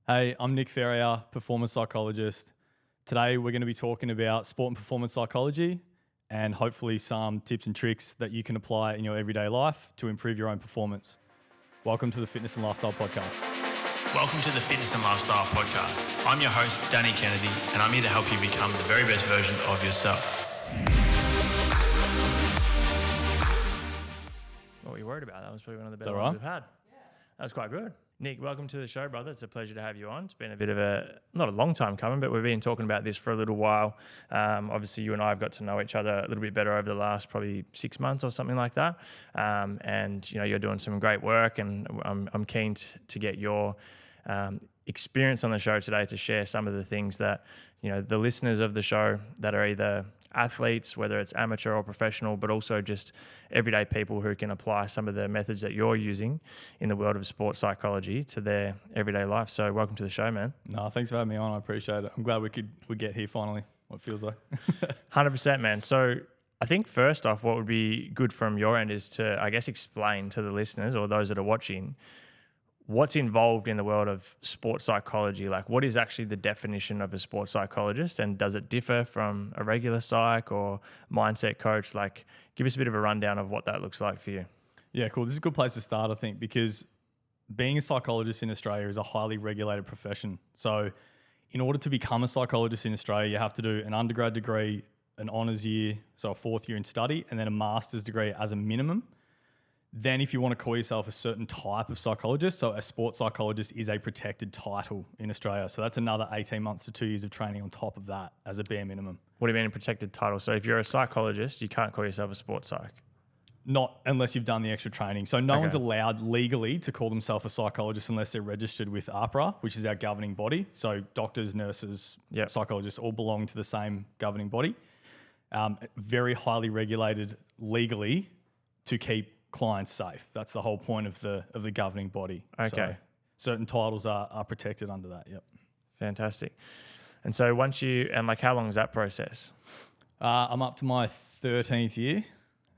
Hey, I'm Nick Ferrier, performance psychologist. Today we're going to be talking about sport and performance psychology and hopefully some tips and tricks that you can apply in your everyday life to improve your own performance. Welcome to the Fitness and Lifestyle Podcast. Welcome to the Fitness and Lifestyle Podcast. I'm your host, Danny Kennedy, and I'm here to help you become the very best version of yourself. What were you worried about? That was probably one of the better ones we've had. That was quite good. Nick, welcome to the show, brother. It's a pleasure to have you on. It's been a bit of not a long time coming, but we've been talking about this for a little while. Obviously, you and I have got to know each other a little bit better over the last probably 6 months or something like that. And, you know, you're doing some great work, and I'm keen to get your experience on the show today to share some of the things that, you know, the listeners of the show that are either athletes, whether it's amateur or professional, but also just everyday people who can apply some of the methods that you're using in the world of sports psychology to their everyday life. So welcome to the show, man. No, thanks for having me on. I appreciate it. I'm glad we get here finally, what it feels like. 100%, man. So I think first off, what would be good from your end is to, I guess, explain to the listeners or those that are watching what's involved in the world of sports psychology. Like, what is actually the definition of a sports psychologist, and does it differ from a regular psych or mindset coach? Like, give us a bit of a rundown of what that looks like for you. Yeah, cool. This is a good place to start, I think, because being a psychologist in Australia is a highly regulated profession. So in order to become a psychologist in Australia, you have to do an undergrad degree, an honours year, so a fourth year in study, and then a master's degree as a minimum. Then if you want to call yourself a certain type of psychologist, so a sports psychologist is a protected title in Australia. So that's another 18 months to 2 years of training on top of that as a bare minimum. What do you mean a protected title? So if you're a psychologist, you can't call yourself a sports psych? Not unless you've done the extra training. So no one's allowed legally to call themselves a psychologist unless they're registered with APRA, which is our governing body. So doctors, nurses, psychologists all belong to the same governing body. Very highly regulated legally to keep clients safe. That's the whole point of the governing body. Okay. So certain titles are protected under that. Yep. Fantastic. And so how long is that process? I'm up to my 13th year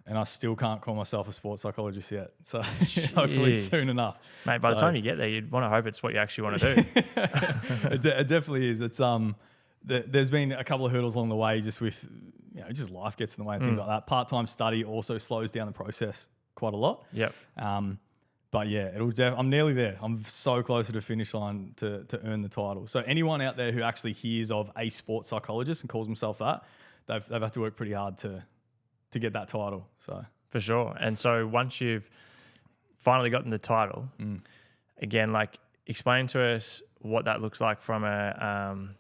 and I still can't call myself a sports psychologist yet. So hopefully soon enough. Mate, by the time you get there, you'd want to hope it's what you actually want to do. It definitely is. It's there's been a couple of hurdles along the way just with, you know, just life gets in the way and things like that. Part-time study also slows down the process quite a lot. Yep. But yeah, I'm nearly there. I'm so close to the finish line to earn the title. So anyone out there who actually hears of a sports psychologist and calls himself that, they've had to work pretty hard to get that title. So for sure. And so once you've finally gotten the title, again, like, explain to us what that looks like from an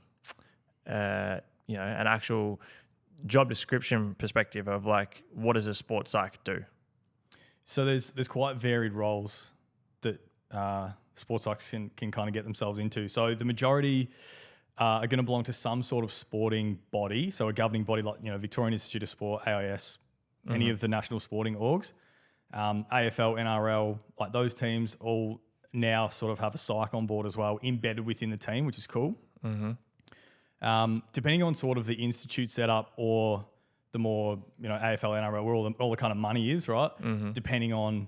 actual job description perspective of, like, what does a sports psych do? So there's quite varied roles that sports psychs can kind of get themselves into. So the majority are going to belong to some sort of sporting body, so a governing body like, you know, Victorian Institute of Sport, AIS, any of the national sporting orgs, AFL, NRL, like those teams all now sort of have a psych on board as well, embedded within the team, which is cool. Depending on sort of the institute setup or the more, you know, AFL, NRL, where all the kind of money is, right? Depending on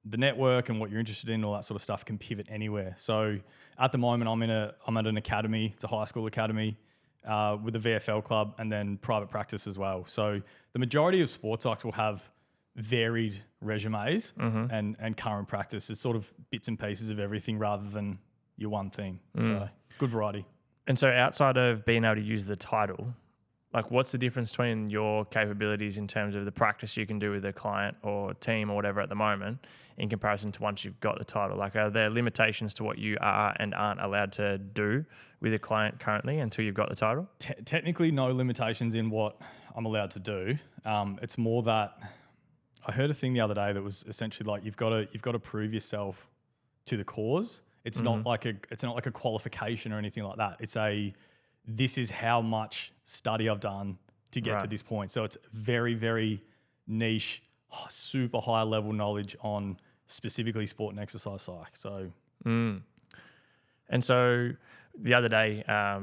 the network and what you're interested in, all that sort of stuff can pivot anywhere. So at the moment, I'm at an academy. It's a high school academy with a VFL club and then private practice as well. So the majority of sports psychs will have varied resumes and current practice. It's sort of bits and pieces of everything rather than your one thing. So good variety. And so outside of being able to use the title, like, what's the difference between your capabilities in terms of the practice you can do with a client or team or whatever at the moment in comparison to once you've got the title? Like, are there limitations to what you are and aren't allowed to do with a client currently until you've got the title? Technically, no limitations in what I'm allowed to do. It's more that I heard a thing the other day that was essentially like you've got to prove yourself to the cause. It's not like a qualification or anything like that. It's this is how much study I've done to get to this point. So it's very, very niche, super high level knowledge on specifically sport and exercise psych. So, and so the other day,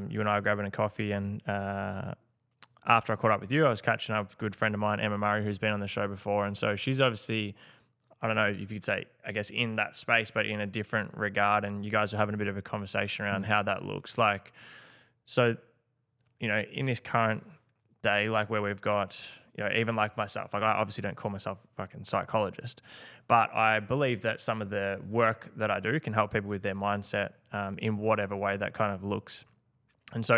you and I were grabbing a coffee, and after I caught up with you, I was catching up with a good friend of mine, Emma Murray, who's been on the show before. And so she's obviously I don't know if you could say, I guess, in that space, but in a different regard. And you guys are having a bit of a conversation around how that looks like. So, in this current day, like where we've got, even like myself, like I obviously don't call myself a fucking psychologist, but I believe that some of the work that I do can help people with their mindset in whatever way that kind of looks. And so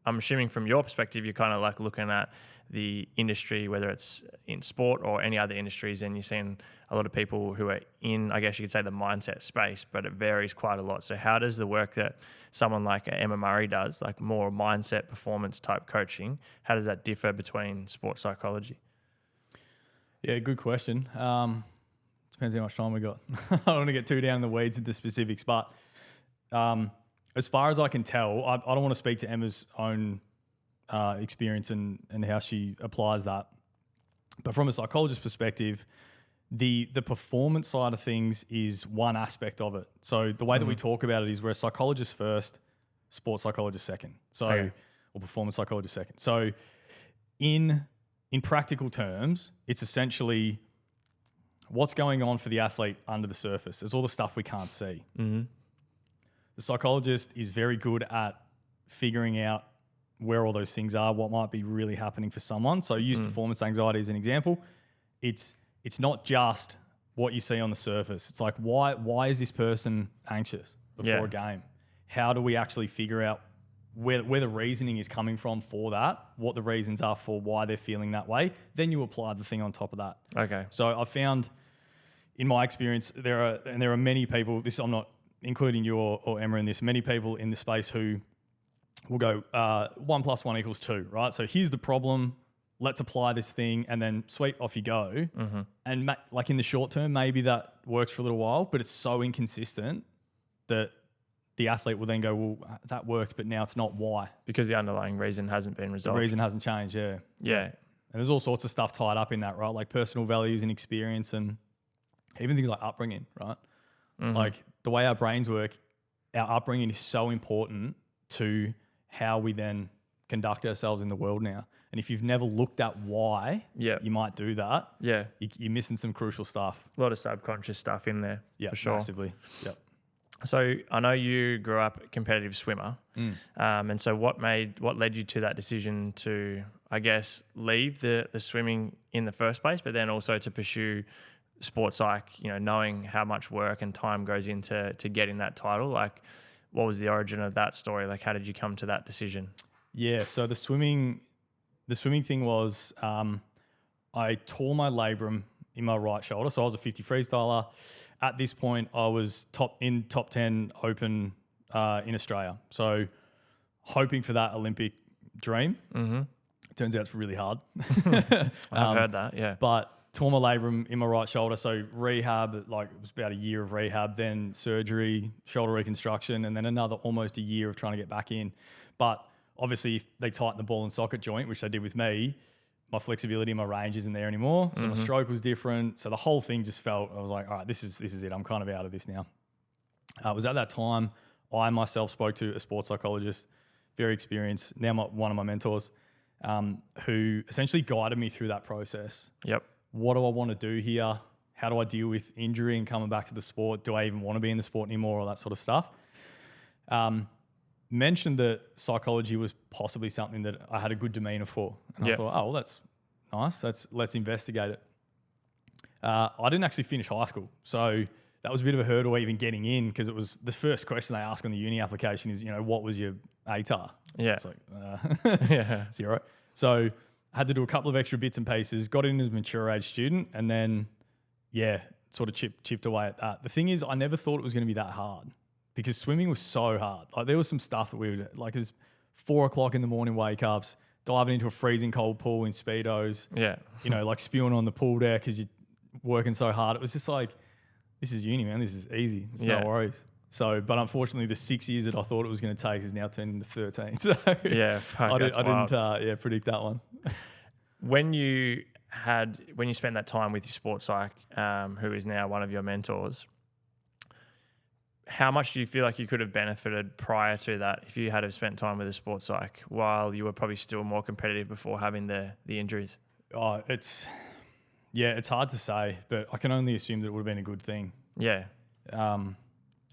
I'm assuming from your perspective, you're kind of like looking at the industry, whether it's in sport or any other industries, and you're seeing a lot of people who are in, I guess you could say, the mindset space, but it varies quite a lot. So how does the work that someone like Emma Murray does, like more mindset performance type coaching, how does that differ between sports psychology? Yeah, good question. Depends how much time we got. I don't want to get too down in the weeds into specifics, but as far as I can tell, I don't want to speak to Emma's own experience and how she applies that. But from a psychologist perspective, the performance side of things is one aspect of it. So the way that we talk about it is we're a psychologist first, sports psychologist second. So or performance psychologist second. So in practical terms, it's essentially what's going on for the athlete under the surface. There's all the stuff we can't see. The psychologist is very good at figuring out where all those things are, what might be really happening for someone. So use performance anxiety as an example. It's not just what you see on the surface. It's like, why is this person anxious before a game? How do we actually figure out where the reasoning is coming from for that, what the reasons are for why they're feeling that way? Then you apply the thing on top of that. Okay. So I found, in my experience, there are many people, this I'm not including you or Emma in this, many people in this space who will go 1 + 1 = 2, right? So here's the problem. Let's apply this thing, and then sweet, off you go. And like in the short term, maybe that works for a little while, but it's so inconsistent that the athlete will then go, well, that worked, but now it's not. Why? Because the underlying reason hasn't been resolved. The reason hasn't changed, yeah. And there's all sorts of stuff tied up in that, right? Like personal values and experience, and even things like upbringing, right? Like the way our brains work, our upbringing is so important to how we then conduct ourselves in the world now. And if you've never looked at why you might do that, you're missing some crucial stuff. A lot of subconscious stuff in there, for sure. Massively. So I know you grew up a competitive swimmer, and so what led you to that decision to, I guess, leave the swimming in the first place, but then also to pursue sports psych, knowing how much work and time goes into getting that title? Like, what was the origin of that story? Like, how did you come to that decision? Yeah, so the swimming thing was I tore my labrum in my right shoulder. So I was a 50 freestyler. At this point, I was top 10 open in Australia. So hoping for that Olympic dream. Turns out it's really hard. I've heard that, yeah. But tore my labrum in my right shoulder. So rehab, like it was about a year of rehab, then surgery, shoulder reconstruction, and then another almost a year of trying to get back in. But obviously, if they tighten the ball and socket joint, which they did with me, my flexibility and my range isn't there anymore. So my stroke was different. So the whole thing just felt, I was like, all right, this is it. I'm kind of out of this now. It was at that time I myself spoke to a sports psychologist, very experienced, now one of my mentors, who essentially guided me through that process. What do I want to do here? How do I deal with injury and coming back to the sport? Do I even want to be in the sport anymore? All that sort of stuff. Mentioned that psychology was possibly something that I had a good demeanor for. And I thought, oh, well, that's nice. Let's investigate it. I didn't actually finish high school. So that was a bit of a hurdle even getting in, because it was the first question they ask on the uni application is, what was your ATAR? It's like, 0. So I had to do a couple of extra bits and pieces, got in as a mature age student, and then, sort of chipped away at that. The thing is, I never thought it was going to be that hard, because swimming was so hard. Like there was some stuff that we would, like it was 4 o'clock in the morning wake ups, diving into a freezing cold pool in Speedos. Like spewing on the pool deck because you're working so hard. It was just like, this is uni, man. This is easy. It's no worries. So, but unfortunately, the 6 years that I thought it was going to take has now turned into 13. So I didn't predict that one. When you spent that time with your sports psych, who is now one of your mentors, how much do you feel like you could have benefited prior to that if you had have spent time with a sports psych while you were probably still more competitive before having the injuries? Yeah, it's hard to say, but I can only assume that it would have been a good thing. Yeah. And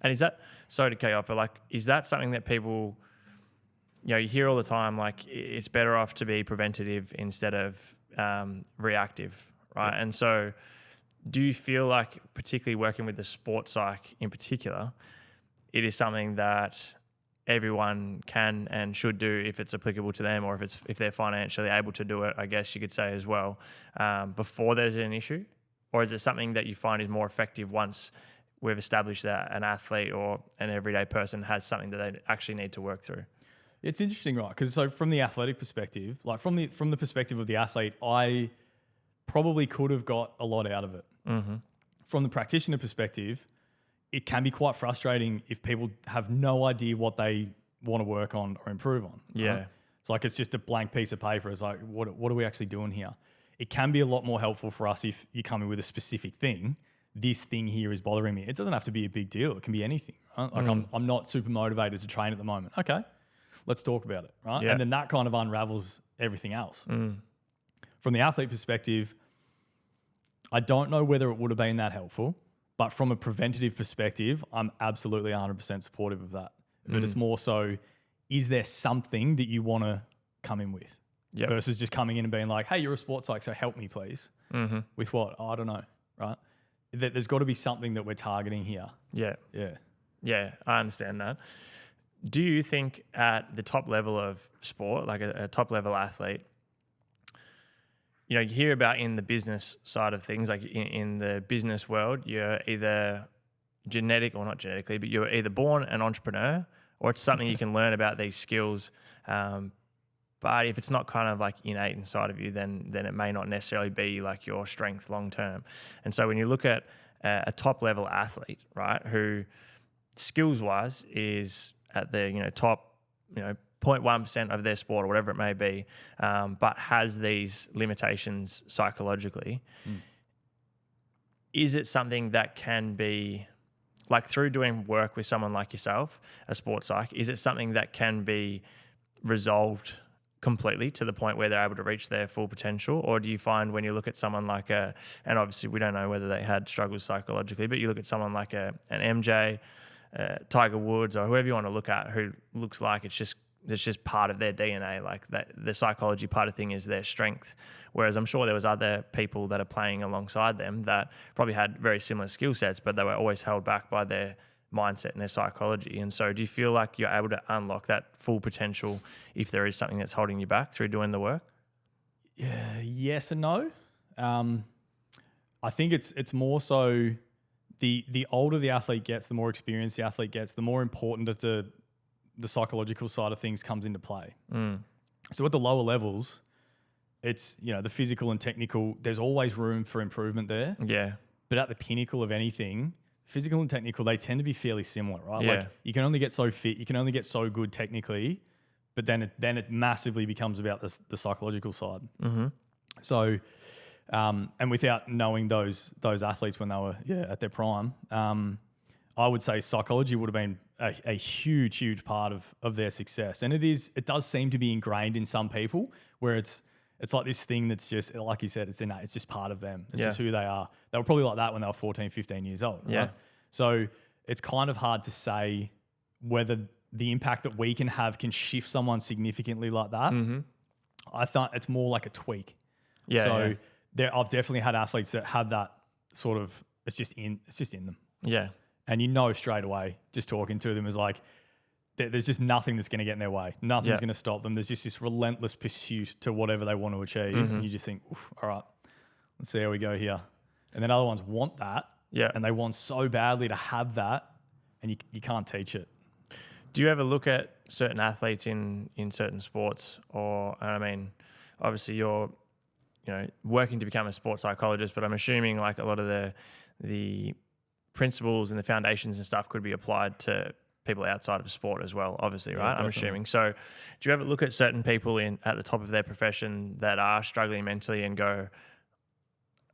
is that, sorry to cut you off, but like, is that something that people, you hear all the time, like it's better off to be preventative instead of reactive, right? Yeah. And so do you feel like, particularly working with the sports psych in particular, it is something that everyone can and should do if it's applicable to them, or if they're financially able to do it, I guess you could say as well, before there's an issue? Or is it something that you find is more effective once we've established that an athlete or an everyday person has something that they actually need to work through? It's interesting, right? Because so from the athletic perspective, like from the perspective of the athlete, I probably could have got a lot out of it. Mm-hmm. From the practitioner perspective, it can be quite frustrating if people have no idea what they want to work on or improve on. Yeah. Right? It's like it's just a blank piece of paper. It's like, what are we actually doing here? It can be a lot more helpful for us if you come in with a specific thing. This thing here is bothering me. It doesn't have to be a big deal. It can be anything. Right? Like I'm not super motivated to train at the moment. Okay, let's talk about it. Right. Yeah. And then that kind of unravels everything else. From the athlete perspective, I don't know whether it would have been that helpful, but from a preventative perspective, I'm absolutely 100% supportive of that. But it's more so, is there something that you want to come in with? Yep. Versus just coming in and being like, hey, you're a sports psych, so help me please. Mm-hmm. With what? I don't know, right? There's got to be something that we're targeting here. Yeah. Yeah. Yeah, I understand that. Do you think at the top level of sport, like a top level athlete, you hear about in the business side of things, like in the business world, you're either genetic or not genetically, but you're either born an entrepreneur or it's something you can learn about these skills. But if it's not kind of like innate inside of you, then it may not necessarily be like your strength long term. And so when you look at a top level athlete, right, who skills wise is at the top 0.1% of their sport or whatever it may be, but has these limitations psychologically, is it something that can be, like through doing work with someone like yourself, a sports psych, is it something that can be resolved completely to the point where they're able to reach their full potential? Or do you find when you look at someone like and obviously we don't know whether they had struggles psychologically, but you look at someone like an MJ, Tiger Woods, or whoever you want to look at, who looks like it's just part of their DNA, like that the psychology part of thing is their strength. Whereas I'm sure there was other people that are playing alongside them that probably had very similar skill sets, but they were always held back by their mindset and their psychology. And so do you feel like you're able to unlock that full potential if there is something that's holding you back through doing the work? Yeah, yes and no. I think it's more so the older the athlete gets, the more experience the athlete gets, the more important that the psychological side of things comes into play. So at the lower levels, it's, the physical and technical, there's always room for improvement there. Yeah. But at the pinnacle of anything, physical and technical, they tend to be fairly similar, right? Yeah. Like you can only get so fit, you can only get so good technically, but then it massively becomes about the psychological side. Mm-hmm. So, and without knowing those athletes when they were at their prime, I would say psychology would have been a huge part of their success. And it does seem to be ingrained in some people where it's like this thing that's just, like you said, it's innate. It's just part of them. It's just who they are. They were probably like that when they were 14, 15 years old. Right? Yeah. So it's kind of hard to say whether the impact that we can have can shift someone significantly like that. Mm-hmm. I thought it's more like a tweak. Yeah. So I've definitely had athletes that have that sort of, it's just in them. Yeah. And straight away, just talking to them is like, there's just nothing that's going to get in their way. Nothing's going to stop them. There's just this relentless pursuit to whatever they want to achieve. Mm-hmm. And you just think, all right, let's see how we go here. And then other ones want that. Yeah. And they want so badly to have that, and you can't teach it. Do you ever look at certain athletes in certain sports? Or, obviously you're, working to become a sports psychologist, but I'm assuming like a lot of the principles and the foundations and stuff could be applied to people outside of sport as well, obviously, right? I'm assuming. So do you ever look at certain people at the top of their profession that are struggling mentally and go,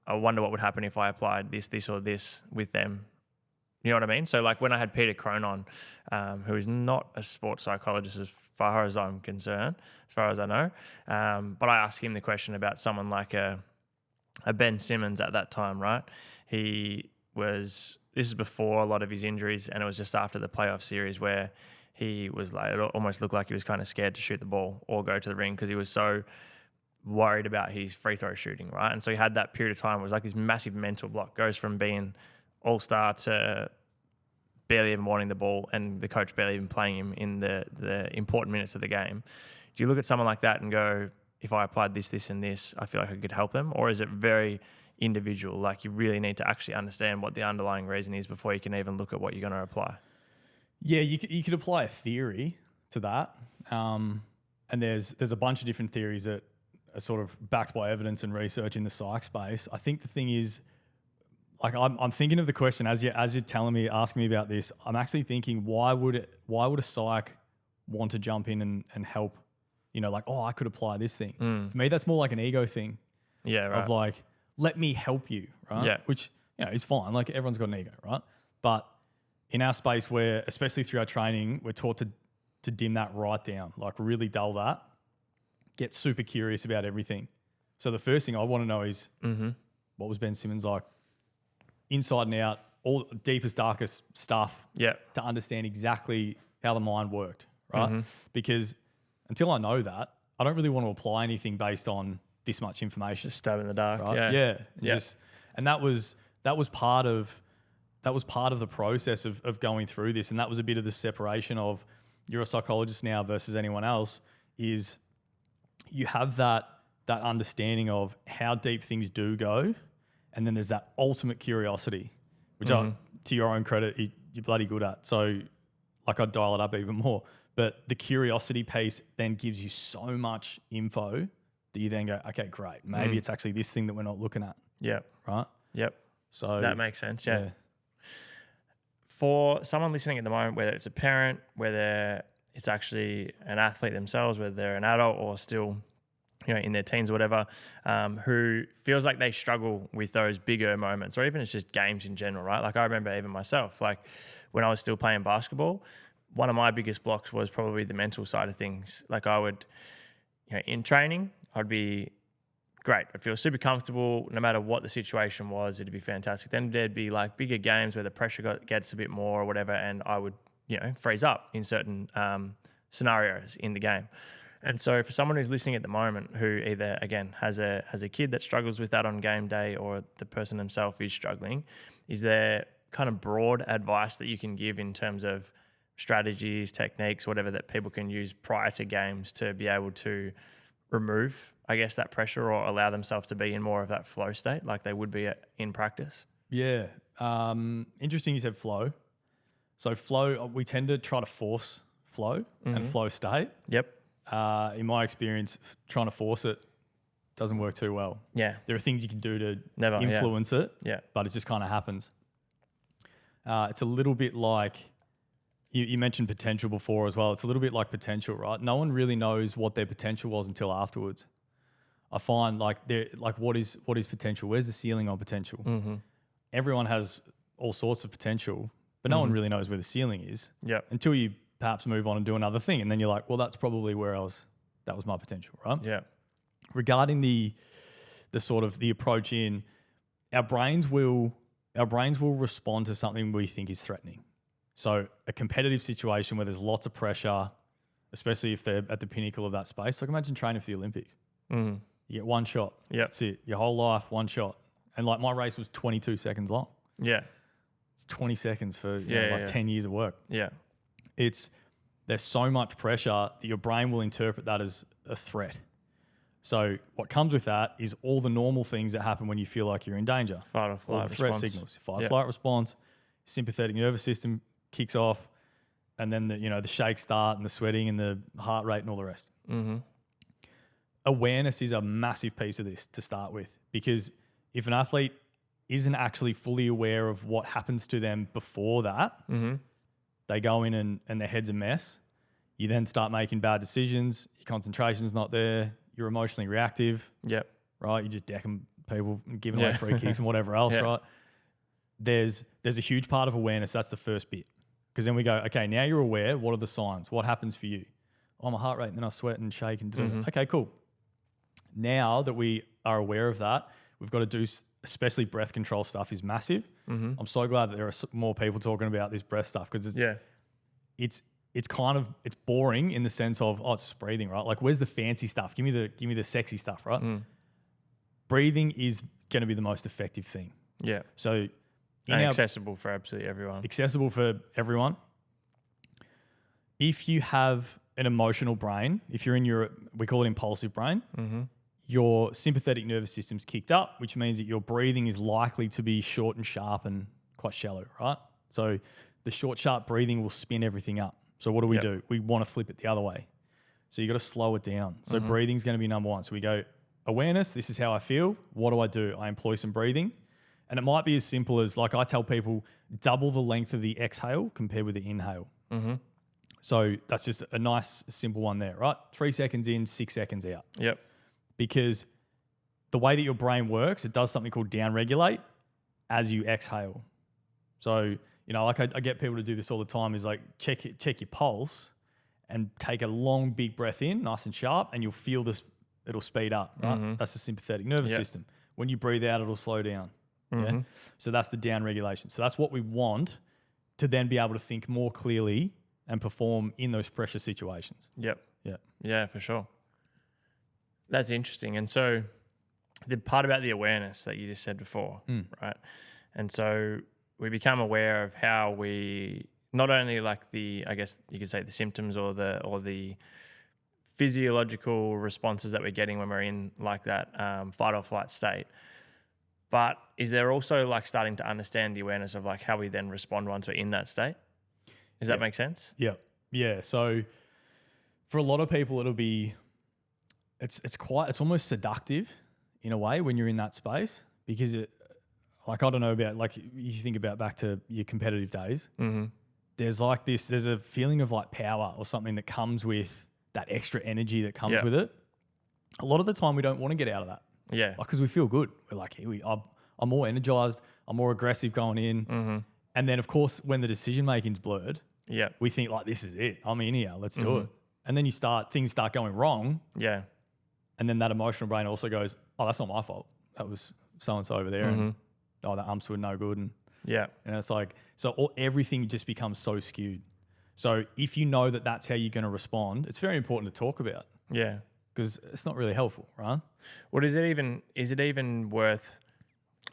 I wonder what would happen if I applied this or this with them? You know what I mean? So like when I had Peter Crone on, who is not a sports psychologist as far as I'm concerned, as far as I know, but I asked him the question about someone like a Ben Simmons at that time, right? This is before a lot of his injuries, and it was just after the playoff series where he was like, it almost looked like he was kind of scared to shoot the ball or go to the ring because he was so worried about his free throw shooting, right? And so he had that period of time where it was like this massive mental block, goes from being all-star to barely even wanting the ball and the coach barely even playing him in the important minutes of the game. Do you look at someone like that and go, if I applied this, this, and this, I feel like I could help them? Or is it very individual? Like you really need to actually understand what the underlying reason is before you can even look at what you're going to apply? Yeah, you could apply a theory to that. And there's a bunch of different theories that are sort of backed by evidence and research in the psych space. I think the thing is, like I'm thinking of the question as you're asking me about this. I'm actually thinking, why would a psych want to jump in and help? You know, like, oh, I could apply this thing. For me, that's more like an ego thing. Yeah, right. Of like, let me help you, right? Yeah. Which, you know, is fine. Like everyone's got an ego, right? But in our space where, especially through our training, we're taught to dim that right down, like really dull that, get super curious about everything. So the first thing I want to know is, what was Ben Simmons like? Inside and out, all deepest, darkest stuff. Yeah. To understand exactly how the mind worked, right? Because until I know that, I don't really want to apply anything based on this much information. Just stab in the dark. Right? Yeah. And that was part of the process of going through this. And that was a bit of the separation of, you're a psychologist now versus anyone else, is you have that understanding of how deep things do go. And then there's that ultimate curiosity, which to your own credit, you're bloody good at. So like I'd dial it up even more. But the curiosity piece then gives you so much info that you then go, okay, great. Maybe it's actually this thing that we're not looking at. Yeah. Right? Yep. So that makes sense. Yeah. For someone listening at the moment, whether it's a parent, whether it's actually an athlete themselves, whether they're an adult or still, you know, in their teens or whatever, who feels like they struggle with those bigger moments, or even it's just games in general, right? Like I remember even myself, like when I was still playing basketball, one of my biggest blocks was probably the mental side of things. Like I would, you know, in training, I'd be great. I'd feel super comfortable no matter what the situation was. It'd be fantastic. Then there'd be like bigger games where the pressure gets a bit more or whatever, and I would, you know, freeze up in certain scenarios in the game. And so for someone who's listening at the moment who either, again, has a kid that struggles with that on game day, or the person himself is struggling, is there kind of broad advice that you can give in terms of strategies, techniques, whatever, that people can use prior to games to be able to remove, I guess, that pressure or allow themselves to be in more of that flow state like they would be in practice? Yeah. Interesting you said flow. So flow, we tend to try to force flow and flow state. Yep. In my experience, trying to force it doesn't work too well. Yeah. There are things you can do to influence it, but it just kind of happens. It's a little bit like, you mentioned potential before as well. It's a little bit like potential, right? No one really knows what their potential was until afterwards. I find like what is potential? Where's the ceiling on potential? Everyone has all sorts of potential, but no one really knows where the ceiling is. Yeah. Until you perhaps move on and do another thing, and then you're like, well, that's probably where that was my potential, right? Yeah. Regarding the sort of the approach in, our brains will respond to something we think is threatening. So a competitive situation where there's lots of pressure, especially if they're at the pinnacle of that space. Like imagine training for the Olympics. You get one shot. Yeah. That's it. Your whole life, one shot. And like my race was 22 seconds long. Yeah. It's 20 seconds for 10 years of work. Yeah. There's so much pressure that your brain will interpret that as a threat. So what comes with that is all the normal things that happen when you feel like you're in danger. Fight or flight all the threat response. Signals. Fight or flight response, sympathetic nervous system kicks off, and then the shakes start and the sweating and the heart rate and all the rest. Awareness is a massive piece of this to start with, because if an athlete isn't actually fully aware of what happens to them before that, they go in and their head's a mess. You then start making bad decisions. Your concentration's not there. You're emotionally reactive. Yep. Right? You're just decking people and giving away free kicks and whatever else, right? There's a huge part of awareness. That's the first bit. Because then we go, okay, now you're aware. What are the signs? What happens for you? Oh, my heart rate, and then I sweat and shake and do it. Okay, cool. Now that we are aware of that, we've got to do, especially breath control stuff is massive. I'm so glad that there are more people talking about this breath stuff because it's kind of, it's boring in the sense of, oh, it's just breathing, right? Like, where's the fancy stuff? Give me the sexy stuff, right? Breathing is going to be the most effective thing. Yeah. So accessible for absolutely everyone. Accessible for everyone. If you have an emotional brain, if you're in we call it impulsive brain, your sympathetic nervous system's kicked up, which means that your breathing is likely to be short and sharp and quite shallow, right? So the short, sharp breathing will spin everything up. So what do we do? We want to flip it the other way. So you got to slow it down. So breathing's going to be number one. So we go, awareness, this is how I feel. What do? I employ some breathing. And it might be as simple as, like I tell people, double the length of the exhale compared with the inhale. So that's just a nice, simple one there, right? 3 seconds in, 6 seconds out. Yep. Because the way that your brain works, it does something called downregulate as you exhale. So, you know, like I get people to do this all the time, is like check your pulse and take a long, big breath in, nice and sharp, and you'll feel this, it'll speed up, right? That's the sympathetic nervous system. When you breathe out, it'll slow down. Yeah. So that's the downregulation. So that's what we want to then be able to think more clearly and perform in those pressure situations. Yeah, for sure. That's interesting. And so the part about the awareness that you just said before, right? And so we become aware of how we, not only like the, I guess you could say the symptoms or the physiological responses that we're getting when we're in like that fight or flight state, but is there also like starting to understand the awareness of like how we then respond once we're in that state? Does that make sense? Yeah. So for a lot of people, it'll be, it's almost seductive in a way when you're in that space, because it, like, I don't know about, like, you think about back to your competitive days, there's like this, there's a feeling of like power or something that comes with that extra energy that comes with it. A lot of the time we don't want to get out of that. Yeah. Like, because we feel good. We're like, I'm more energized, I'm more aggressive going in. And then, of course, when the decision making's blurred, we think like, this is it. I'm in here. Let's do it. And then things start going wrong. Yeah. And then that emotional brain also goes, oh, that's not my fault. That was so-and-so over there. And, oh, the umps were no good. And and it's like, so everything just becomes so skewed. So if you know that that's how you're going to respond, it's very important to talk about. Yeah. Because it's not really helpful, right? Well, is it even worth,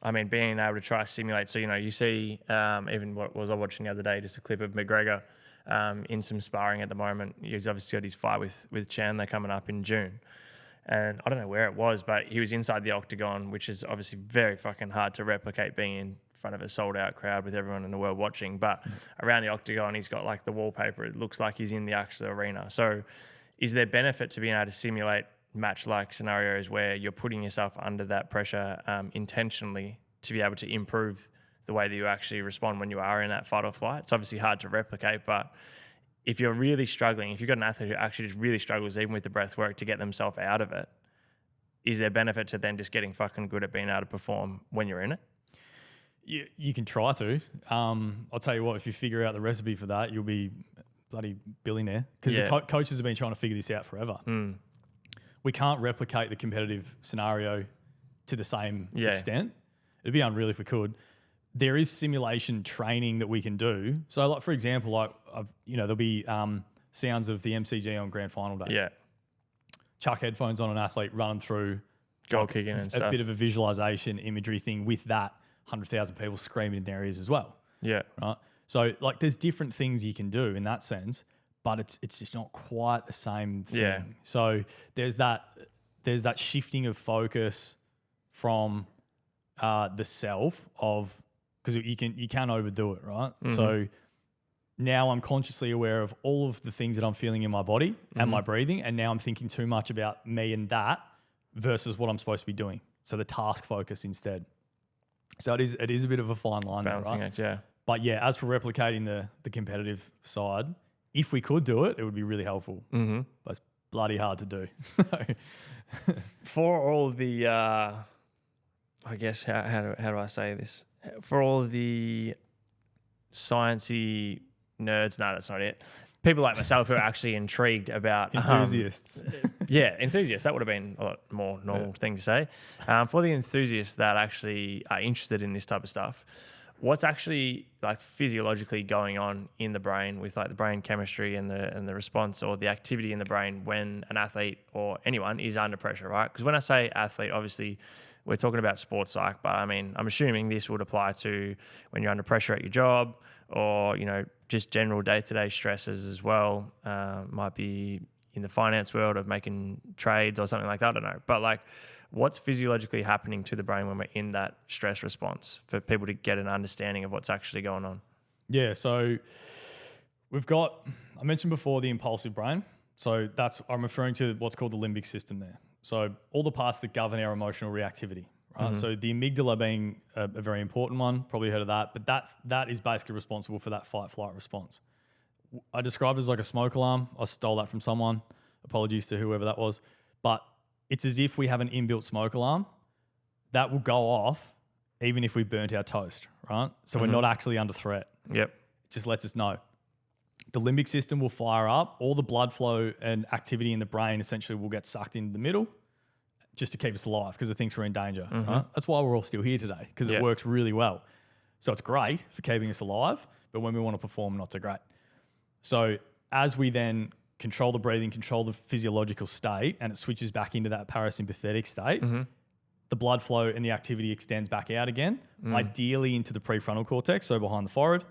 I mean, being able to try to simulate? So, you know, you see, even what was I watching the other day, just a clip of McGregor in some sparring at the moment. He's obviously got his fight with Chandler coming up in June. And I don't know where it was, but he was inside the octagon, which is obviously very fucking hard to replicate, being in front of a sold out crowd with everyone in the world watching. But around the octagon, he's got like the wallpaper. It looks like he's in the actual arena. So is there benefit to being able to simulate match-like scenarios where you're putting yourself under that pressure intentionally to be able to improve the way that you actually respond when you are in that fight or flight? It's obviously hard to replicate, but if you're really struggling, if you've got an athlete who actually just really struggles even with the breath work to get themselves out of it, is there benefit to then just getting fucking good at being able to perform when you're in it? You can try to. I'll tell you what, if you figure out the recipe for that, you'll be bloody billionaire. Because the coaches have been trying to figure this out forever. We can't replicate the competitive scenario to the same extent. It'd be unreal if we could. There is simulation training that we can do. So, like, for example, like, there'll be sounds of the MCG on grand final day. Yeah. Chuck headphones on an athlete running through goal kicking and stuff. A bit of a visualization imagery thing with that 100,000 people screaming in their ears as well. Yeah. Right. So, like, there's different things you can do in that sense, but it's just not quite the same thing. Yeah. So there's that shifting of focus from the self of, because you can overdo it, right? So now I'm consciously aware of all of the things that I'm feeling in my body and my breathing, and now I'm thinking too much about me and that versus what I'm supposed to be doing. So the task focus instead. So it is a bit of a fine line, balancing right? Yeah. But yeah, as for replicating the competitive side, if we could do it, it would be really helpful. But it's bloody hard to do. For all the, I guess, how do I say this? For all the sciencey nerds, no, that's not it. people like myself who are actually intrigued about enthusiasts. Enthusiasts. That would have been a lot more normal thing to say. For the enthusiasts that actually are interested in this type of stuff, what's actually like physiologically going on in the brain with like the brain chemistry and the response or the activity in the brain when an athlete or anyone is under pressure, right? Because when I say athlete, obviously we're talking about sports psych, but I mean, I'm assuming this would apply to when you're under pressure at your job or, you know, just general day-to-day stresses as well. Might be in the finance world of making trades or something like that, I don't know. But like, what's physiologically happening to the brain when we're in that stress response for people to get an understanding of what's actually going on? Yeah, so I mentioned before the impulsive brain. So I'm referring to what's called the limbic system there. So all the parts that govern our emotional reactivity, right? So the amygdala being a very important one, probably heard of that, but that is basically responsible for that fight-flight response. I described it as like a smoke alarm. I stole that from someone. Apologies to whoever that was. But it's as if we have an inbuilt smoke alarm that will go off even if we burnt our toast, right? So we're not actually under threat. Yep. It just lets us know. The limbic system will fire up. All the blood flow and activity in the brain essentially will get sucked into the middle just to keep us alive because it thinks we're in danger. Right? That's why we're all still here today because it works really well. So it's great for keeping us alive, but when we want to perform, not so great. So as we then control the breathing, control the physiological state, and it switches back into that parasympathetic state, the blood flow and the activity extends back out again, ideally into the prefrontal cortex, so behind the forehead,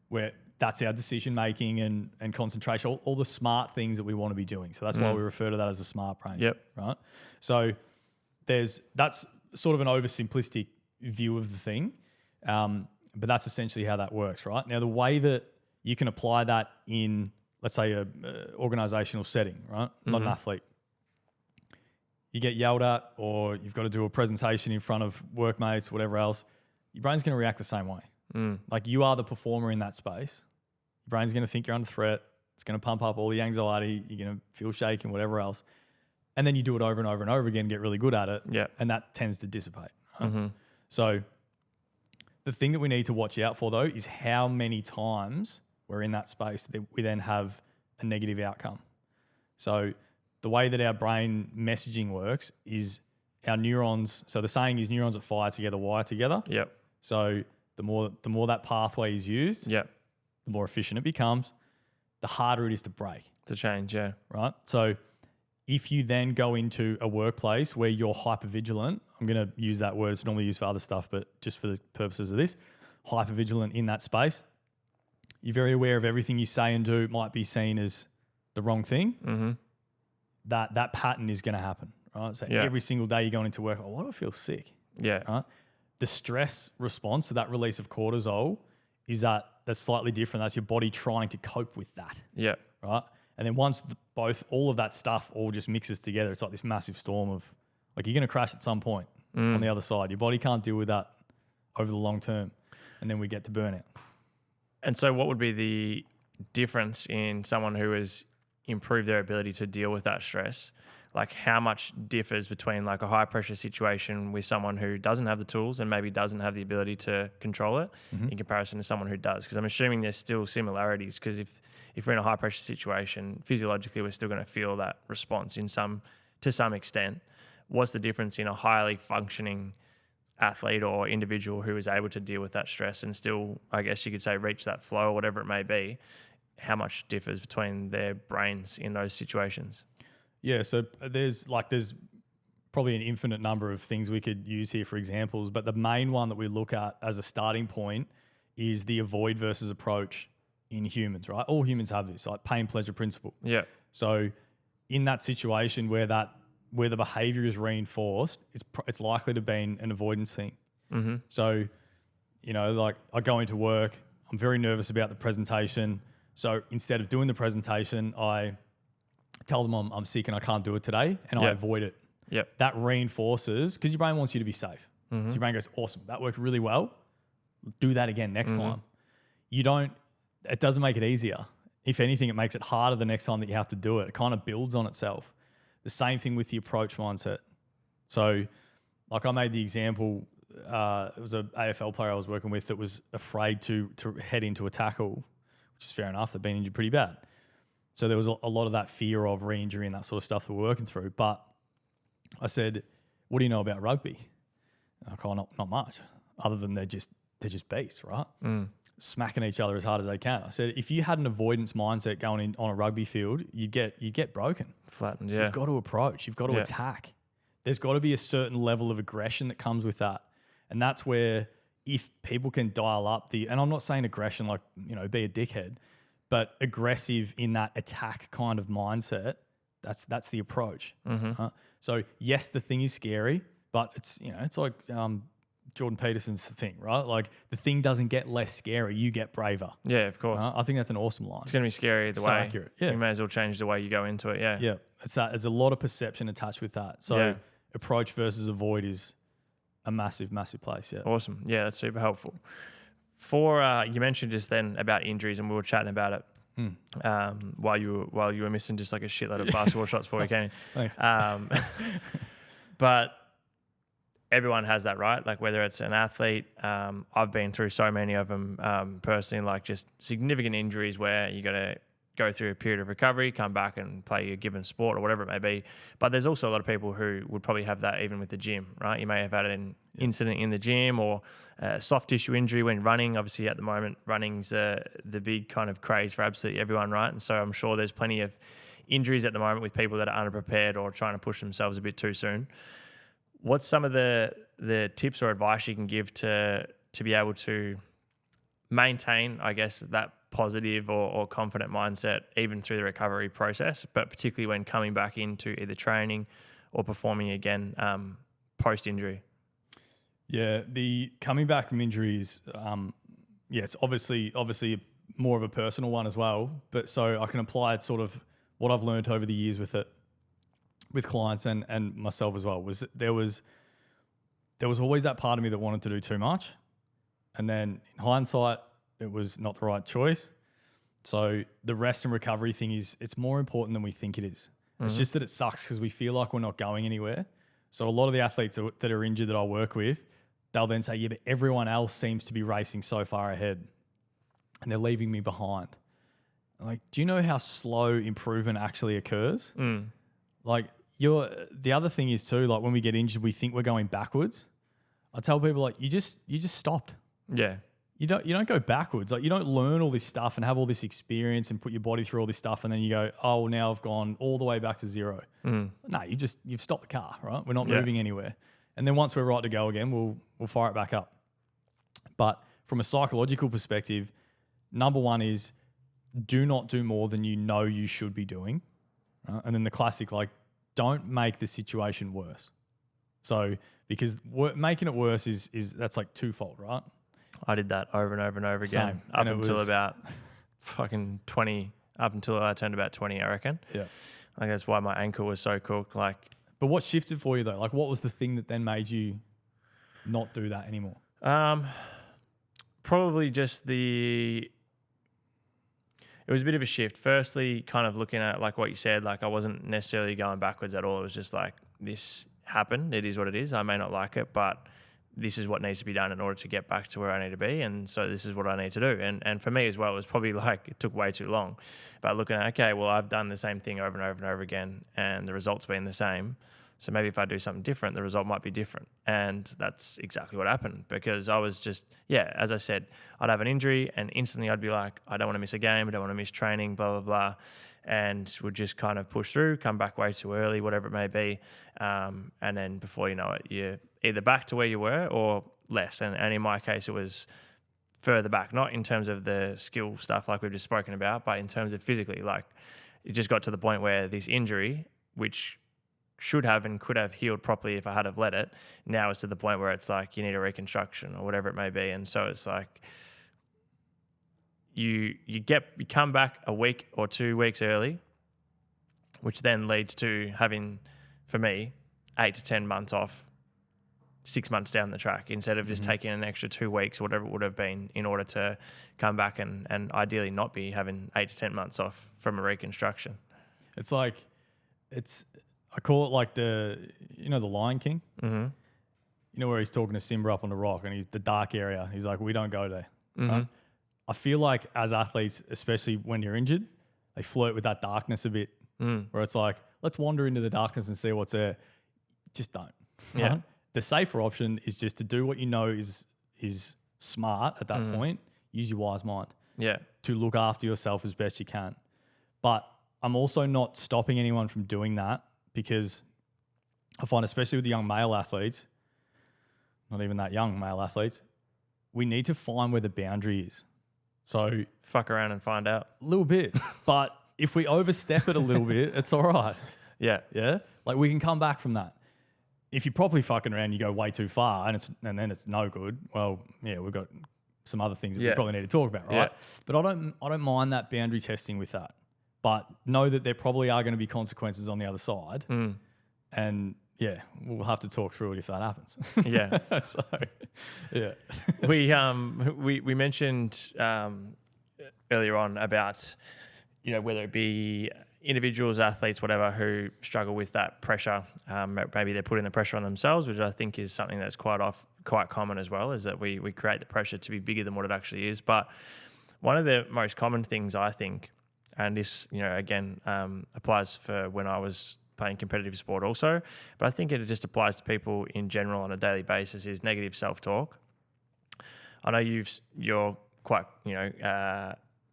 where that's our decision-making and concentration, all the smart things that we want to be doing. So that's why we refer to that as a smart brain. Yep. Right? So that's sort of an oversimplistic view of the thing, but that's essentially how that works, right? Now, the way that you can apply that in, let's say, a organizational setting, right? Not an athlete. You get yelled at or you've got to do a presentation in front of workmates, whatever else, your brain's going to react the same way. Like you are the performer in that space. Your brain's going to think you're under threat. It's going to pump up all the anxiety. You're going to feel shaken, whatever else. And then you do it over and over and over again, get really good at it. Yeah. And that tends to dissipate. Right? So the thing that we need to watch out for though is how many times we're in that space that we then have a negative outcome. So the way that our brain messaging works is our neurons. So the saying is neurons that fire together, wire together. Yep. So the more that pathway is used, the more efficient it becomes, the harder it is to break. To change, yeah. Right? So if you then go into a workplace where you're hypervigilant, I'm going to use that word, it's normally used for other stuff, but just for the purposes of this, hypervigilant in that space, you're very aware of everything you say and do might be seen as the wrong thing, that pattern is going to happen, right? So every single day you're going into work, why do I feel sick? Yeah. Right? The stress response to that release of cortisol is that's slightly different. That's your body trying to cope with that. Yeah. Right? And then once all of that stuff all just mixes together, it's like this massive storm of, like, you're going to crash at some point on the other side. Your body can't deal with that over the long term. And then we get to burnout. And so what would be the difference in someone who has improved their ability to deal with that stress? Like how much differs between like a high pressure situation with someone who doesn't have the tools and maybe doesn't have the ability to control it in comparison to someone who does? Because I'm assuming there's still similarities, because if we're in a high pressure situation, physiologically we're still going to feel that response to some extent. What's the difference in a highly functioning athlete or individual who is able to deal with that stress and still, I guess you could say, reach that flow or whatever it may be? How much differs between their brains in those situations? Yeah, so there's probably an infinite number of things we could use here for examples, but the main one that we look at as a starting point is the avoid versus approach in humans, right? All humans have this, like pain pleasure principle. Yeah. So in that situation where the behavior is reinforced, it's likely to be an avoidance thing. So, like I go into work, I'm very nervous about the presentation. So instead of doing the presentation, I tell them I'm sick and I can't do it today, and I avoid it. Yep. That reinforces, because your brain wants you to be safe. So your brain goes, awesome, that worked really well. Do that again next time. It doesn't make it easier. If anything, it makes it harder the next time that you have to do it. It kind of builds on itself. The same thing with the approach mindset. So like I made the example, it was an AFL player I was working with that was afraid to head into a tackle, which is fair enough. They've been injured pretty bad. So there was a lot of that fear of re-injury and that sort of stuff that we're working through. But I said, what do you know about rugby? Like, oh, not much, other than they're just beasts, right? Smacking each other as hard as they can. I said, if you had an avoidance mindset going in on a rugby field, you'd get broken. Flattened, yeah. You've got to approach. You've got to attack. There's got to be a certain level of aggression that comes with that. And that's where if people can dial up and I'm not saying aggression like, be a dickhead, but aggressive in that attack kind of mindset, that's the approach. So yes, the thing is scary, but it's like Jordan Peterson's thing, right? Like the thing doesn't get less scary, you get braver. Yeah, of course. I think that's an awesome line. It's going to be scary either way. Accurate. Yeah. You may as well change the way you go into it. Yeah. Yeah. There's a lot of perception attached with that. So approach versus avoid is a massive, massive place. Yeah. Awesome. Yeah, that's super helpful. For you mentioned just then about injuries, and we were chatting about it while you were missing just like a shitload of basketball shots before we came in. Thanks. But everyone has that, right? Like whether it's an athlete, I've been through so many of them personally, like just significant injuries where you got to go through a period of recovery, come back and play a given sport or whatever it may be. But there's also a lot of people who would probably have that even with the gym, right? You may have had an incident in the gym or a soft tissue injury when running. Obviously at the moment, running's the big kind of craze for absolutely everyone, right? And so I'm sure there's plenty of injuries at the moment with people that are underprepared or trying to push themselves a bit too soon. What's some of the tips or advice you can give to be able to maintain, I guess, that positive or confident mindset even through the recovery process, but particularly when coming back into either training or performing again post-injury? Yeah, the coming back from injuries, it's obviously more of a personal one as well, but so I can apply it sort of what I've learned over the years with it, with clients and myself as well, was there was always that part of me that wanted to do too much. And then in hindsight, it was not the right choice. So the rest and recovery thing it's more important than we think it is. It's just that it sucks because we feel like we're not going anywhere. So a lot of the athletes that are injured that I work with, they'll then say, yeah, but everyone else seems to be racing so far ahead and they're leaving me behind. I'm like, do you know how slow improvement actually occurs? Like the other thing is too, like when we get injured, we think we're going backwards. I tell people like, you just stopped. Yeah. You don't go backwards. Like you don't learn all this stuff and have all this experience and put your body through all this stuff and then you go, oh, well, now I've gone all the way back to zero. No, you've stopped the car, right? We're not moving anywhere. And then once we're right to go again, we'll fire it back up. But from a psychological perspective, number one is do not do more than you know you should be doing. Right? And then the classic, like, don't make the situation worse. So because making it worse is that's like twofold, right? I did that over and over and over again. Same. Up until about fucking 20, up until I turned about 20, I reckon. Yeah. I think that's why my ankle was so cooked. Like, but what shifted for you though? Like what was the thing that then made you not do that anymore? Probably just it was a bit of a shift. Firstly, kind of looking at like what you said, like I wasn't necessarily going backwards at all. It was just like, this happened. It is what it is. I may not like it, but this is what needs to be done in order to get back to where I need to be. And so this is what I need to do. And for me as well, it was probably like, it took way too long. But looking at, okay, well, I've done the same thing over and over and over again and the result's been the same. So maybe if I do something different, the result might be different. And that's exactly what happened because I was just, as I said, I'd have an injury and instantly I'd be like, I don't want to miss a game. I don't want to miss training, blah, blah, blah. And would just kind of push through, come back way too early, whatever it may be. And then before you know it, you're either back to where you were or less. And in my case, it was further back, not in terms of the skill stuff like we've just spoken about, but in terms of physically. Like it just got to the point where this injury, which should have and could have healed properly if I had have let it, now is to the point where it's like you need a reconstruction or whatever it may be. And so it's like you come back a week or 2 weeks early, which then leads to having, for me, 8 to 10 months off 6 months down the track instead of just taking an extra 2 weeks or whatever it would have been in order to come back and ideally not be having 8 to 10 months off from a reconstruction. It's like, I call it like the Lion King, where he's talking to Simba up on the rock and he's the dark area. He's like, we don't go there. Right? I feel like as athletes, especially when you're injured, they flirt with that darkness a bit, where it's like, let's wander into the darkness and see what's there. Just don't. Yeah. Right? The safer option is just to do what you know is smart at that point. Use your wise mind. Yeah. To look after yourself as best you can. But I'm also not stopping anyone from doing that, because I find, especially with the young male athletes, not even that young male athletes, we need to find where the boundary is. So fuck around and find out. A little bit. But if we overstep it a little bit, it's all right. Yeah. Yeah. Like, we can come back from that. If you're properly fucking around, you go way too far and then it's no good. Well, yeah, we've got some other things that we probably need to talk about, right? Yeah. But I don't mind that boundary testing with that. But know that there probably are going to be consequences on the other side. And yeah, we'll have to talk through it if that happens. Yeah. So, yeah. We mentioned earlier on about, whether it be individuals, athletes, whatever, who struggle with that pressure. Maybe they're putting the pressure on themselves, which I think is something that's quite common as well, is that we create the pressure to be bigger than what it actually is. But one of the most common things, I think, and this, again, applies for when I was playing competitive sport also, but I think it just applies to people in general on a daily basis, is negative self-talk. I know you're quite,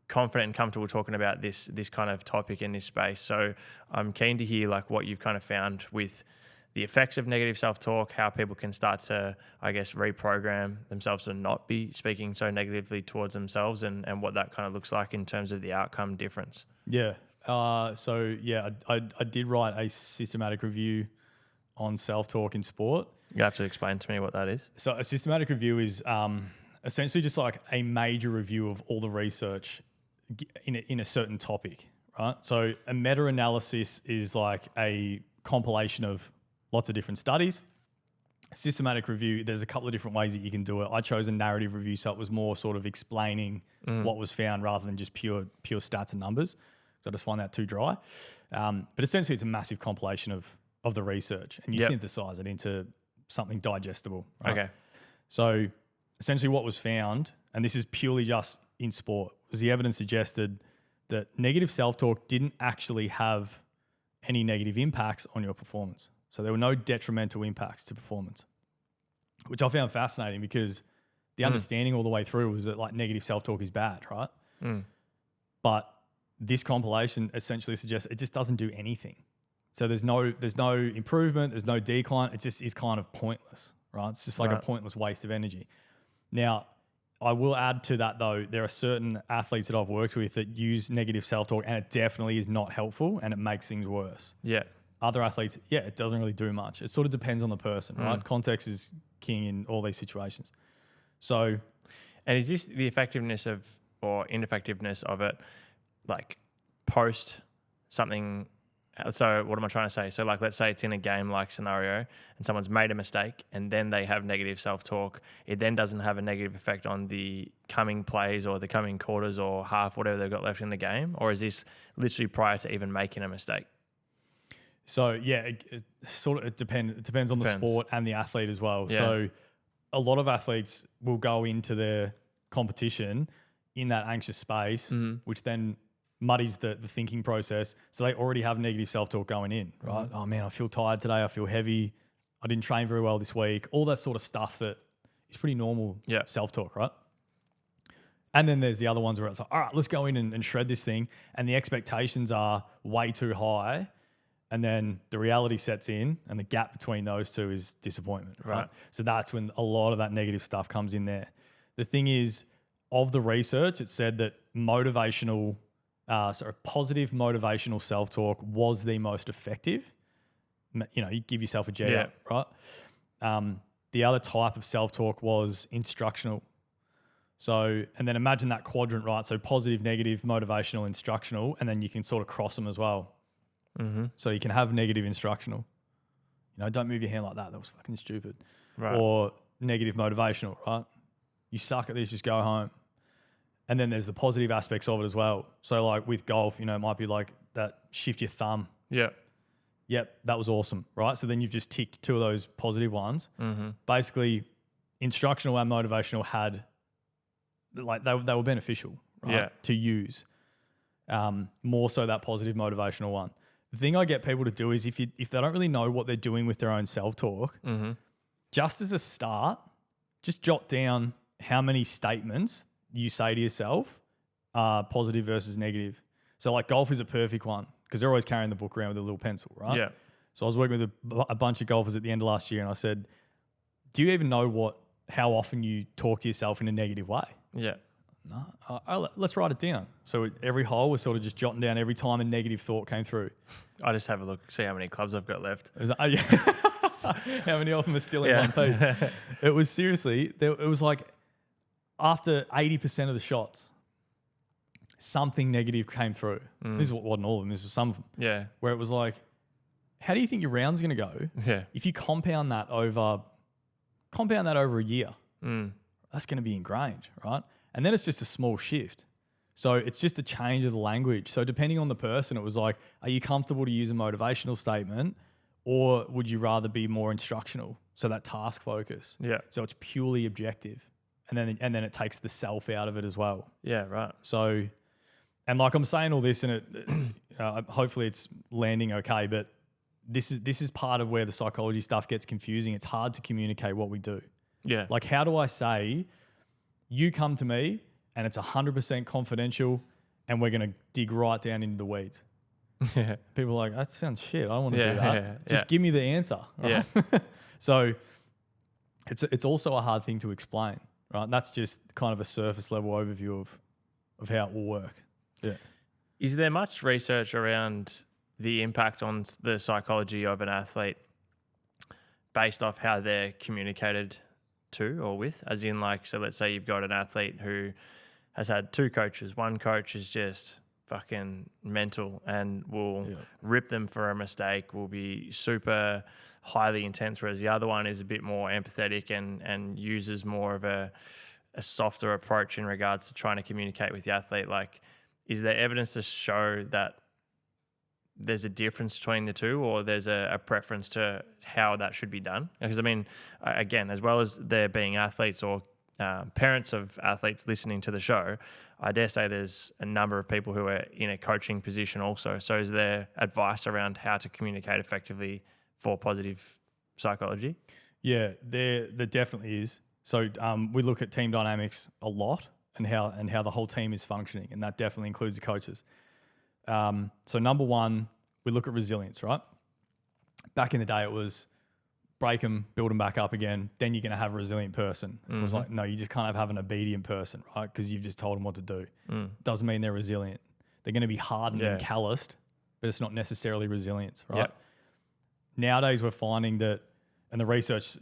confident and comfortable talking about this kind of topic in this space. So I'm keen to hear like what you've kind of found with the effects of negative self-talk, how people can start to, I guess, reprogram themselves to not be speaking so negatively towards themselves, and what that kind of looks like in terms of the outcome difference. Yeah. So yeah, I did write a systematic review on self-talk in sport. You have to explain to me what that is. So a systematic review is essentially just like a major review of all the research in a certain topic, right? So a meta-analysis is like a compilation of lots of different studies. A systematic review, there's a couple of different ways that you can do it. I chose a narrative review, so it was more sort of explaining what was found rather than just pure stats and numbers. So I just find that too dry. But essentially, it's a massive compilation of the research, and you synthesize it into something digestible. Right? Okay. So essentially what was found, and this is purely just in sport, was the evidence suggested that negative self-talk didn't actually have any negative impacts on your performance. So there were no detrimental impacts to performance, which I found fascinating, because the understanding all the way through was that like negative self-talk is bad, right? But this compilation essentially suggests it just doesn't do anything. So there's no improvement, there's no decline. It just is kind of pointless, right? It's just like a pointless waste of energy. Now, I will add to that though, there are certain athletes that I've worked with that use negative self-talk, and it definitely is not helpful and it makes things worse. Yeah. Other athletes, it doesn't really do much. It sort of depends on the person, right? Context is king in all these situations. So, and is this the effectiveness of or ineffectiveness of it, like post something? So what am I trying to say? So like, let's say it's in a game-like scenario and someone's made a mistake and then they have negative self-talk. It then doesn't have a negative effect on the coming plays or the coming quarters or half, whatever they've got left in the game? Or is this literally prior to even making a mistake? So yeah, it depends on the sport and the athlete as well. Yeah. So a lot of athletes will go into their competition in that anxious space, which then muddies the thinking process. So they already have negative self-talk going in, right? Oh man, I feel tired today. I feel heavy. I didn't train very well this week. All that sort of stuff that is pretty normal self-talk, right? And then there's the other ones where it's like, all right, let's go in and shred this thing. And the expectations are way too high. And then the reality sets in, and the gap between those two is disappointment, right? So that's when a lot of that negative stuff comes in there. The thing is, of the research, it said that positive motivational self-talk was the most effective. You give yourself a G up, right? The other type of self-talk was instructional. So, and then imagine that quadrant, right? So positive, negative, motivational, instructional, and then you can sort of cross them as well. So you can have negative instructional. Don't move your hand like that. That was fucking stupid. Right. Or negative motivational, right? You suck at this, just go home. And then there's the positive aspects of it as well. So like with golf, it might be like that shift your thumb. Yeah. Yep, that was awesome, right? So then you've just ticked two of those positive ones. Basically, instructional and motivational had, like, they were beneficial, right? To use. more so that positive motivational one. The thing I get people to do is if they don't really know what they're doing with their own self-talk, just as a start, just jot down how many statements you say to yourself are positive versus negative. So like golf is a perfect one because they're always carrying the book around with a little pencil, right? Yeah. So I was working with a bunch of golfers at the end of last year and I said, do you even know how often you talk to yourself in a negative way? Yeah. No, let's write it down. So every hole was sort of just jotting down every time a negative thought came through. I just have a look, see how many clubs I've got left. How many of them are still in one piece? It was seriously, it was like after 80% of the shots, something negative came through. This wasn't all of them, this was some of them. Yeah. Where it was like, how do you think your round's going to go? Yeah. If you compound that over a year, that's going to be ingrained, right? And then it's just a small shift. So it's just a change of the language. So depending on the person, it was like, are you comfortable to use a motivational statement or would you rather be more instructional? So that task focus. Yeah. So it's purely objective. And then it takes the self out of it as well. Yeah, right. So, and like I'm saying all this and it, hopefully it's landing okay, but this is part of where the psychology stuff gets confusing. It's hard to communicate what we do. Yeah. Like how do I say, you come to me and it's 100% confidential and we're going to dig right down into the weeds. Yeah. People are like, that sounds shit. I don't want to do that. Yeah. Just give me the answer. Right? Yeah. So it's also a hard thing to explain, right? And that's just kind of a surface level overview of how it will work. Yeah. Is there much research around the impact on the psychology of an athlete based off how they're communicated to or with? As in like, so let's say you've got an athlete who has had two coaches. One coach is just fucking mental and will rip them for a mistake, will be super highly intense, whereas the other one is a bit more empathetic and uses more of a softer approach in regards to trying to communicate with the athlete. Like, is there evidence to show that there's a difference between the two, or there's a preference to how that should be done? Because I mean, again, as well as there being athletes or parents of athletes listening to the show, I dare say there's a number of people who are in a coaching position also. So is there advice around how to communicate effectively for positive psychology? Yeah, there definitely is. So we look at team dynamics a lot and how the whole team is functioning, and that definitely includes the coaches. So number one, we look at resilience, right? Back in the day, it was break them, build them back up again. Then you're going to have a resilient person. It was like, no, you just can't have an obedient person, right? Because you've just told them what to do. Doesn't mean they're resilient. They're going to be hardened and calloused, but it's not necessarily resilience, right? Yep. Nowadays, we're finding that, and the research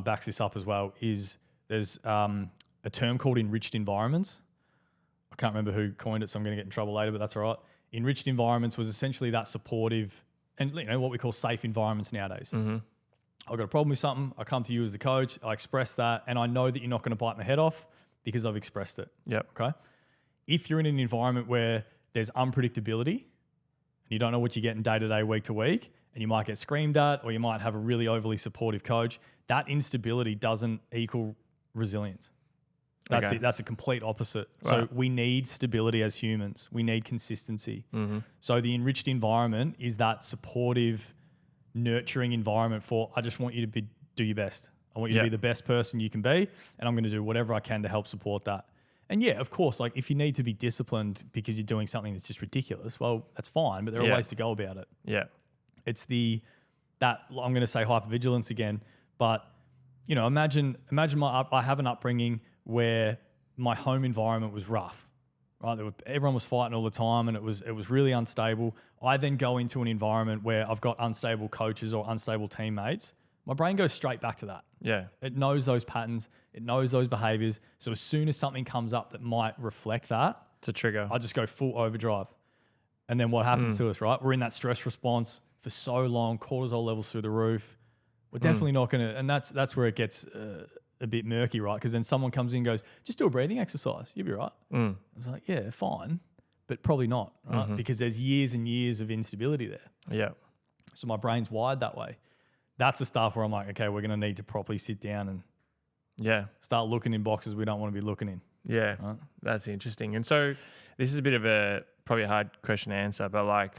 backs this up as well, is there's a term called enriched environments. I can't remember who coined it, so I'm going to get in trouble later, but that's all right. Enriched environments was essentially that supportive and what we call safe environments nowadays. I've got a problem with something. I come to you as the coach. I express that, and I know that you're not going to bite my head off because I've expressed it. Yep. Okay. If you're in an environment where there's unpredictability and you don't know what you're getting day to day, week to week, and you might get screamed at, or you might have a really overly supportive coach, that instability doesn't equal resilience. That's the complete opposite. Right. So we need stability as humans. We need consistency. So the enriched environment is that supportive, nurturing environment for, I just want you to do your best. I want you to be the best person you can be, and I'm going to do whatever I can to help support that. And yeah, of course, like if you need to be disciplined because you're doing something that's just ridiculous, well, that's fine, but there are ways to go about it. Yeah. It's that I'm going to say hypervigilance again, but imagine I have an upbringing where my home environment was rough, right? Everyone was fighting all the time, and it was really unstable. I then go into an environment where I've got unstable coaches or unstable teammates. My brain goes straight back to that. Yeah. It knows those patterns. It knows those behaviors. So as soon as something comes up that might reflect that, it's a trigger. I just go full overdrive. And then what happens to us, right? We're in that stress response for so long, cortisol levels through the roof. We're definitely not going to, and that's where it gets a bit murky, right? Because then someone comes in and goes, just do a breathing exercise. You'll be right. I was like, yeah, fine, but probably not, right? Because there's years and years of instability there. Yeah. So my brain's wired that way. That's the stuff where I'm like, okay, we're going to need to properly sit down and start looking in boxes we don't want to be looking in. Yeah, right? That's interesting. And so this is a bit of a probably a hard question to answer, but like,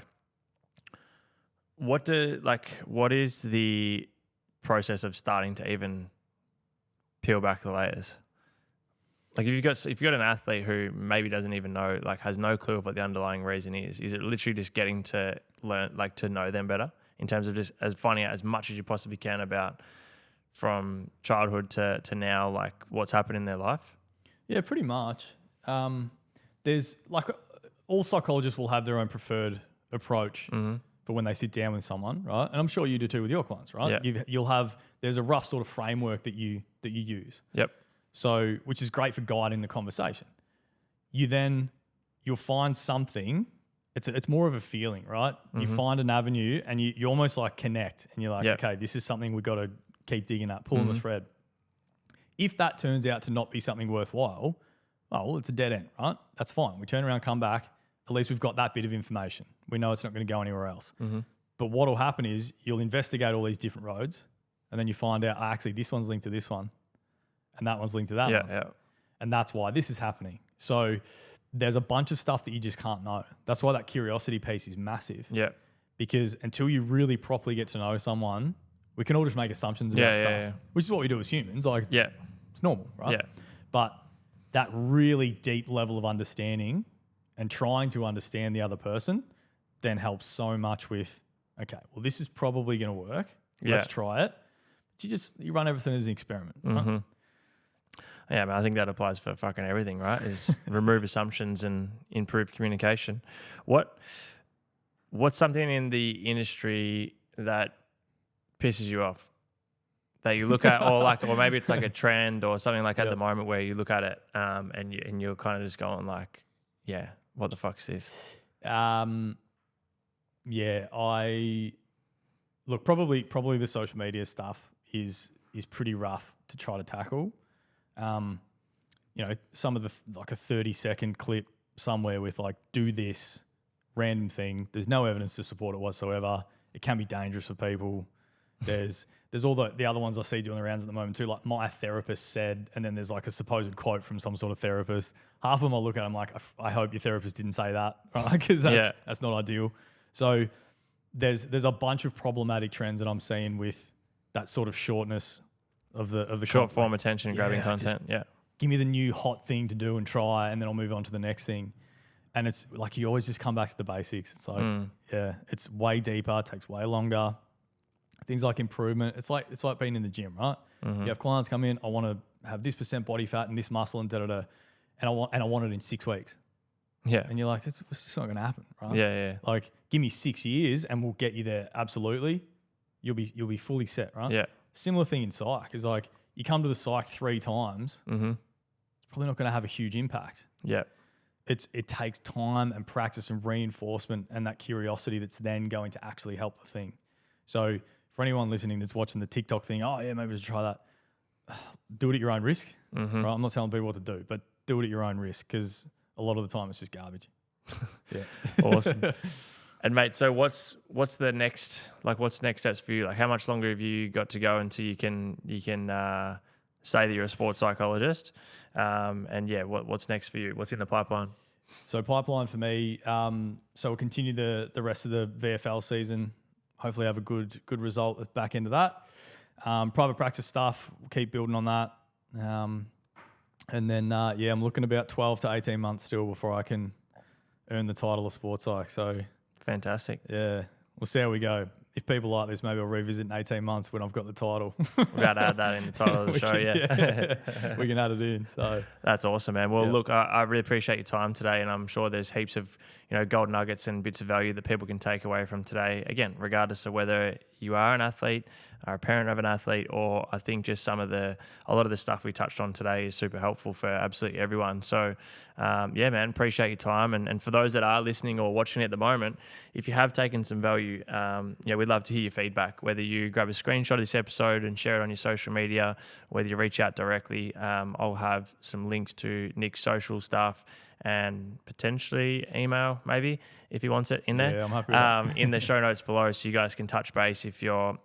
what is the process of starting to even peel back the layers? Like if you've got an athlete who maybe doesn't even know, like has no clue of what the underlying reason is it literally just getting to learn, like to know them better in terms of just as finding out as much as you possibly can about from childhood to now, like what's happened in their life? Yeah, pretty much. There's like all psychologists will have their own preferred approach for when they sit down with someone, right? And I'm sure you do too with your clients, right? Yeah. There's a rough sort of framework that you use. Yep. So, which is great for guiding the conversation. You'll find something. It's more of a feeling, right? You find an avenue and you almost like connect and you're like, okay, this is something we've got to keep digging at, pulling the thread. If that turns out to not be something worthwhile, it's a dead end, right? That's fine. We turn around, come back. At least we've got that bit of information. We know it's not going to go anywhere else. But what will happen is you'll investigate all these different roads and then you find out, actually, this one's linked to this one and that one's linked to that one. Yeah. And that's why this is happening. So there's a bunch of stuff that you just can't know. That's why that curiosity piece is massive. Yeah. Because until you really properly get to know someone, we can all just make assumptions about stuff, which is what we do as humans. Like, it's normal, right? Yeah. But that really deep level of understanding and trying to understand the other person then helps so much with, okay, well, this is probably going to work. Let's try it. But you run everything as an experiment, right? Yeah, but I think that applies for fucking everything, right? Is remove assumptions and improve communication. What's something in the industry that pisses you off that you look at, or maybe it's like a trend or something like at the moment where you look at it and you're kind of just going like, yeah, what the fuck's this? Probably the social media stuff is pretty rough to try to tackle. Some of the like a 30-second clip somewhere with like, do this random thing. There's no evidence to support it whatsoever. It can be dangerous for people. There's all the other ones I see doing the rounds at the moment too, like my therapist said, and then there's like a supposed quote from some sort of therapist. Half of them I look at, I'm like, I hope your therapist didn't say that, right? Because that's not ideal. So there's a bunch of problematic trends that I'm seeing with that sort of shortness of the short form attention grabbing content. Yeah. Give me the new hot thing to do and try, and then I'll move on to the next thing. And it's like you always just come back to the basics. It's like, it's way deeper, takes way longer. Things like improvement. It's like being in the gym, right? You have clients come in, I want to have this % body fat and this muscle and and I want it in 6 weeks. Yeah. And you're like, it's just not going to happen, right? Yeah. Like, give me 6 years and we'll get you there. Absolutely. You'll be fully set, right? Yeah. Similar thing in psych is like, you come to the psych 3 times, it's probably not going to have a huge impact. Yeah. It takes time and practice and reinforcement and that curiosity that's then going to actually help the thing. So for anyone listening that's watching the TikTok thing, maybe just try that. Do it at your own risk. Right? I'm not telling people what to do, but do it at your own risk because a lot of the time it's just garbage. Yeah. Awesome. And mate, so what's the next, like what's next steps for you? Like how much longer have you got to go until you can say that you're a sports psychologist? What's next for you? What's in the pipeline? So pipeline for me, so we'll continue the rest of the VFL season. Hopefully have a good result at the back end of that. Private practice stuff, we'll keep building on that. And then I'm looking about 12 to 18 months still before I can earn the title of sports psych. So fantastic. Yeah, we'll see how we go. If people like this, maybe I'll revisit in 18 months when I've got the title. We're about to add that in the title of the show, we can add it in. So that's awesome, man. Well, look, I really appreciate your time today, and I'm sure there's heaps of gold nuggets and bits of value that people can take away from today. Again, regardless of whether you are an athlete, are a parent of an athlete, or I think just a lot of the stuff we touched on today is super helpful for absolutely everyone. So, man, appreciate your time. And for those that are listening or watching at the moment, if you have taken some value, we'd love to hear your feedback, whether you grab a screenshot of this episode and share it on your social media, whether you reach out directly. I'll have some links to Nick's social stuff and potentially email, maybe, if he wants it in there. Yeah, I'm happy with that. In the show notes below, so you guys can touch base if you're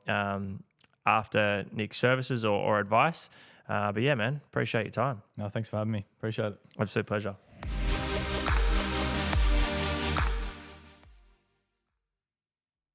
after Nick's services or advice. But yeah, man, appreciate your time. No, thanks for having me. Appreciate it. Absolute pleasure.